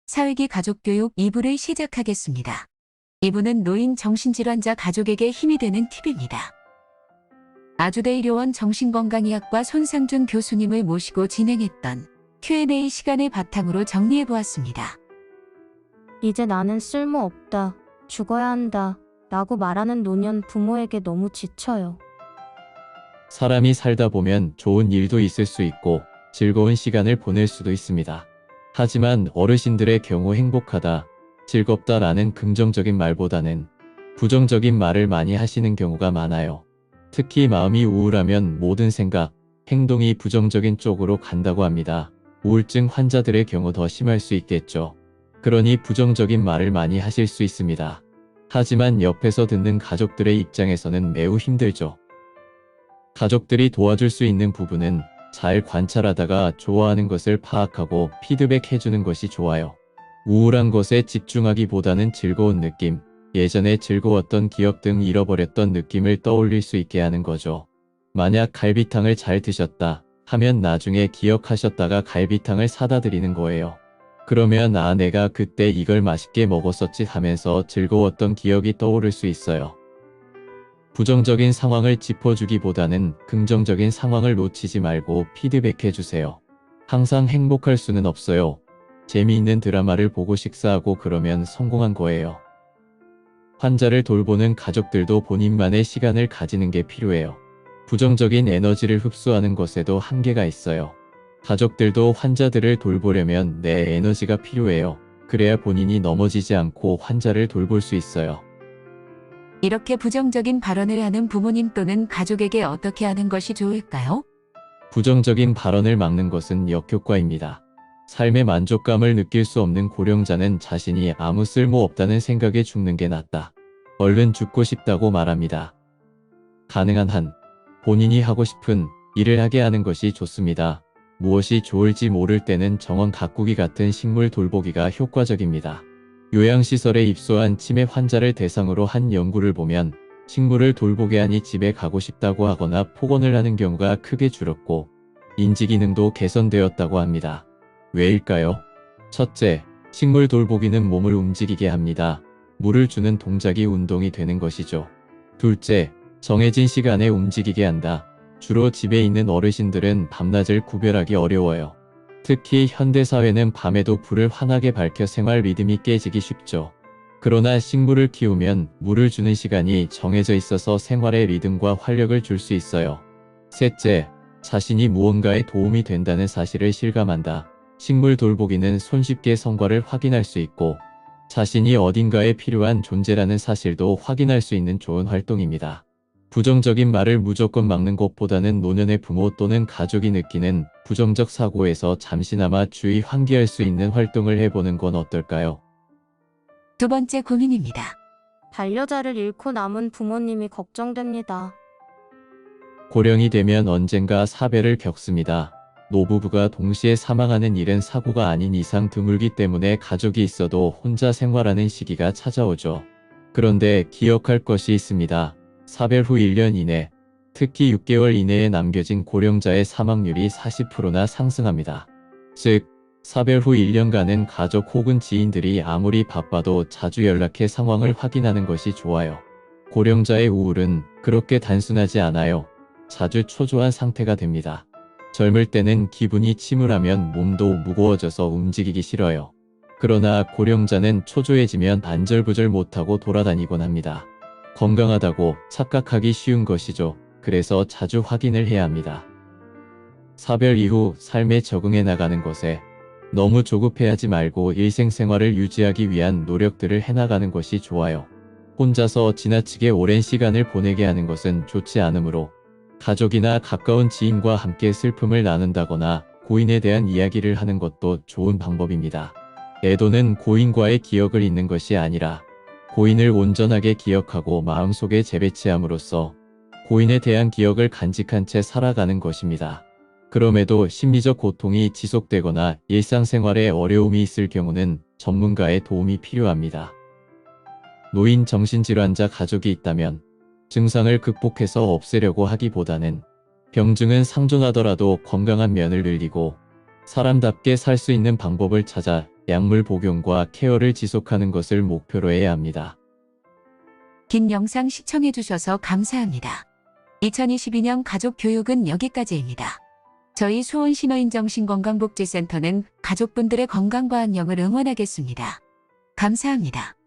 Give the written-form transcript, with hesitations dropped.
사회기 가족교육 2부를 시작하겠습니다. 2부는 노인 정신질환자 가족에게 힘이 되는 팁입니다. 아주대의료원 정신건강의학과 손상준 교수님을 모시고 진행했던 Q&A 시간을 바탕으로 정리해보았습니다. 이제 나는 쓸모없다, 죽어야 한다 라고 말하는 노년 부모에게 너무 지쳐요. 사람이 살다 보면 좋은 일도 있을 수 있고 즐거운 시간을 보낼 수도 있습니다. 하지만 어르신들의 경우 행복하다, 즐겁다라는 긍정적인 말보다는 부정적인 말을 많이 하시는 경우가 많아요. 특히 마음이 우울하면 모든 생각, 행동이 부정적인 쪽으로 간다고 합니다. 우울증 환자들의 경우 더 심할 수 있겠죠. 그러니 부정적인 말을 많이 하실 수 있습니다. 하지만 옆에서 듣는 가족들의 입장에서는 매우 힘들죠. 가족들이 도와줄 수 있는 부분은 잘 관찰하다가 좋아하는 것을 파악하고 피드백해주는 것이 좋아요. 우울한 것에 집중하기보다는 즐거운 느낌, 예전에 즐거웠던 기억 등 잃어버렸던 느낌을 떠올릴 수 있게 하는 거죠. 만약 갈비탕을 잘 드셨다 하면 나중에 기억하셨다가 갈비탕을 사다 드리는 거예요. 그러면 내가 그때 이걸 맛있게 먹었었지 하면서 즐거웠던 기억이 떠오를 수 있어요. 부정적인 상황을 짚어주기보다는 긍정적인 상황을 놓치지 말고 피드백해주세요. 항상 행복할 수는 없어요. 재미있는 드라마를 보고 식사하고 그러면 성공한 거예요. 환자를 돌보는 가족들도 본인만의 시간을 가지는 게 필요해요. 부정적인 에너지를 흡수하는 것에도 한계가 있어요. 가족들도 환자들을 돌보려면 내 에너지가 필요해요. 그래야 본인이 넘어지지 않고 환자를 돌볼 수 있어요. 이렇게 부정적인 발언을 하는 부모님 또는 가족에게 어떻게 하는 것이 좋을까요? 부정적인 발언을 막는 것은 역효과입니다. 삶의 만족감을 느낄 수 없는 고령자는 자신이 아무 쓸모 없다는 생각에 죽는 게 낫다. 얼른 죽고 싶다고 말합니다. 가능한 한 본인이 하고 싶은 일을 하게 하는 것이 좋습니다. 무엇이 좋을지 모를 때는 정원 가꾸기 같은 식물 돌보기가 효과적입니다. 요양시설에 입소한 치매 환자를 대상으로 한 연구를 보면 식물을 돌보게 하니 집에 가고 싶다고 하거나 폭언을 하는 경우가 크게 줄었고 인지기능도 개선되었다고 합니다. 왜일까요? 첫째, 식물 돌보기는 몸을 움직이게 합니다. 물을 주는 동작이 운동이 되는 것이죠. 둘째, 정해진 시간에 움직이게 한다. 주로 집에 있는 어르신들은 밤낮을 구별하기 어려워요. 특히 현대사회는 밤에도 불을 환하게 밝혀 생활 리듬이 깨지기 쉽죠. 그러나 식물을 키우면 물을 주는 시간이 정해져 있어서 생활의 리듬과 활력을 줄 수 있어요. 셋째, 자신이 무언가에 도움이 된다는 사실을 실감한다. 식물 돌보기는 손쉽게 성과를 확인할 수 있고 자신이 어딘가에 필요한 존재라는 사실도 확인할 수 있는 좋은 활동입니다. 부정적인 말을 무조건 막는 것보다는 노년의 부모 또는 가족이 느끼는 부정적 사고에서 잠시나마 주의 환기할 수 있는 활동을 해보는 건 어떨까요? 두 번째 고민입니다. 반려자를 잃고 남은 부모님이 걱정됩니다. 고령이 되면 언젠가 사별을 겪습니다. 노부부가 동시에 사망하는 일은 사고가 아닌 이상 드물기 때문에 가족이 있어도 혼자 생활하는 시기가 찾아오죠. 그런데 기억할 것이 있습니다. 사별 후 1년 이내, 특히 6개월 이내에 남겨진 고령자의 사망률이 40%나 상승합니다. 즉, 사별 후 1년간은 가족 혹은 지인들이 아무리 바빠도 자주 연락해 상황을 확인하는 것이 좋아요. 고령자의 우울은 그렇게 단순하지 않아요. 자주 초조한 상태가 됩니다. 젊을 때는 기분이 침울하면 몸도 무거워져서 움직이기 싫어요. 그러나 고령자는 초조해지면 안절부절 못하고 돌아다니곤 합니다. 건강하다고 착각하기 쉬운 것이죠. 그래서 자주 확인을 해야 합니다. 사별 이후 삶에 적응해 나가는 것에 너무 조급해하지 말고 일생생활을 유지하기 위한 노력들을 해나가는 것이 좋아요. 혼자서 지나치게 오랜 시간을 보내게 하는 것은 좋지 않으므로 가족이나 가까운 지인과 함께 슬픔을 나눈다거나 고인에 대한 이야기를 하는 것도 좋은 방법입니다. 애도는 고인과의 기억을 잊는 것이 아니라 고인을 온전하게 기억하고 마음속에 재배치함으로써 고인에 대한 기억을 간직한 채 살아가는 것입니다. 그럼에도 심리적 고통이 지속되거나 일상생활에 어려움이 있을 경우는 전문가의 도움이 필요합니다. 노인 정신질환자 가족이 있다면 증상을 극복해서 없애려고 하기보다는 병증은 상존하더라도 건강한 면을 늘리고 사람답게 살 수 있는 방법을 찾아 약물 복용과 케어를 지속하는 것을 목표로 해야 합니다. 긴 영상 시청해주셔서 감사합니다. 2022년 가족교육은 여기까지입니다. 저희 수원신호인정신건강복지센터는 가족분들의 건강과 안녕을 응원하겠습니다. 감사합니다.